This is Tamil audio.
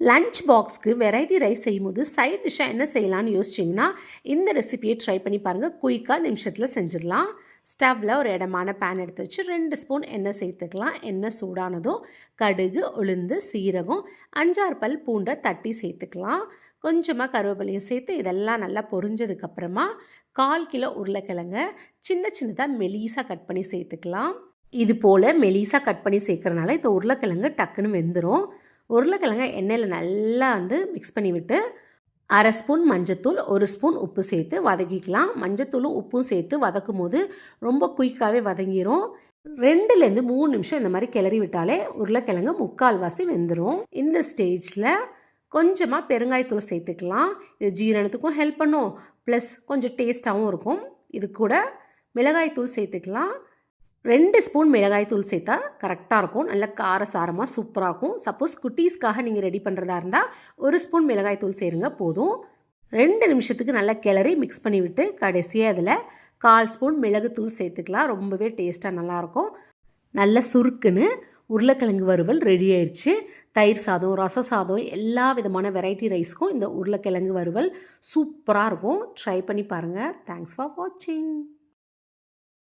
லஞ்ச் பாக்ஸ்க்கு வெரைட்டி ரைஸ் செய்யும்போது சைட் டிஷ்ஷாக என்ன செய்யலான்னு யோசிச்சிங்கன்னா இந்த ரெசிபியை ட்ரை பண்ணி பாருங்கள். குயிக்காக நிமிஷத்தில் செஞ்சிடலாம். ஸ்டவ்வில் ஒரு இடமான பேன் எடுத்து வச்சு 2 ஸ்பூன் எண்ணெய் சேர்த்துக்கலாம். எண்ணெய் சூடானதும் கடுகு, உளுந்து, சீரகம், 5-6 பல் பூண்டை தட்டி சேர்த்துக்கலாம். கொஞ்சமாக கருவேப்பிலையும் சேர்த்து இதெல்லாம் நல்லா பொரிஞ்சதுக்கப்புறமா 1/4 கிலோ உருளைக்கிழங்க சின்ன சின்னதாக மெலிசாக கட் பண்ணி சேர்த்துக்கலாம். இது போல் மெலிசாக கட் பண்ணி சேர்க்குறனால இந்த உருளைக்கிழங்கு டக்குன்னு வெந்துடும். உருளைக்கிழங்க எண்ணெயில் நல்லா மிக்ஸ் பண்ணி விட்டு 1/2 ஸ்பூன் மஞ்சத்தூள், 1 ஸ்பூன் உப்பு சேர்த்து வதக்கிக்கலாம். மஞ்சத்தூளும் உப்பும் சேர்த்து வதக்கும் போது ரொம்ப குயிக்காகவே வதங்கிடும். 2லேருந்து 3 நிமிஷம் இந்த மாதிரி கிளறி விட்டாலே உருளைக்கிழங்கு 3/4 வெந்துடும். இந்த ஸ்டேஜில் கொஞ்சமாக பெருங்காயத்தூள் சேர்த்துக்கலாம். இது ஜீரணத்துக்கும் ஹெல்ப் பண்ணும், ப்ளஸ் கொஞ்சம் டேஸ்ட்டாகவும் இருக்கும். இது கூட மிளகாய்த்தூள் சேர்த்துக்கலாம். 2 ஸ்பூன் மிளகாய்த்தூள் சேர்த்தா கரெக்டாக இருக்கும். நல்ல காரசாரமாக சூப்பராக இருக்கும். சப்போஸ் குட்டீஸ்க்காக நீங்கள் ரெடி பண்ணுறதா இருந்தால் 1 ஸ்பூன் மிளகாய்த்தூள் சேருங்க போதும். 2 நிமிஷத்துக்கு நல்லா கிளறி மிக்ஸ் பண்ணி விட்டு கடைசியாக அதில் 1/4 ஸ்பூன் மிளகுத்தூள் சேர்த்துக்கலாம். ரொம்பவே டேஸ்ட்டாக நல்லாயிருக்கும். நல்ல சுருக்குன்னு உருளைக்கிழங்கு வறுவல் ரெடி ஆயிடுச்சு. தயிர் சாதம், ரச சாதம், எல்லா விதமான வெரைட்டி ரைஸ்க்கும் இந்த உருளைக்கிழங்கு வறுவல் சூப்பராக இருக்கும். ட்ரை பண்ணி பாருங்கள். தேங்க்ஸ் ஃபார் வாட்சிங்.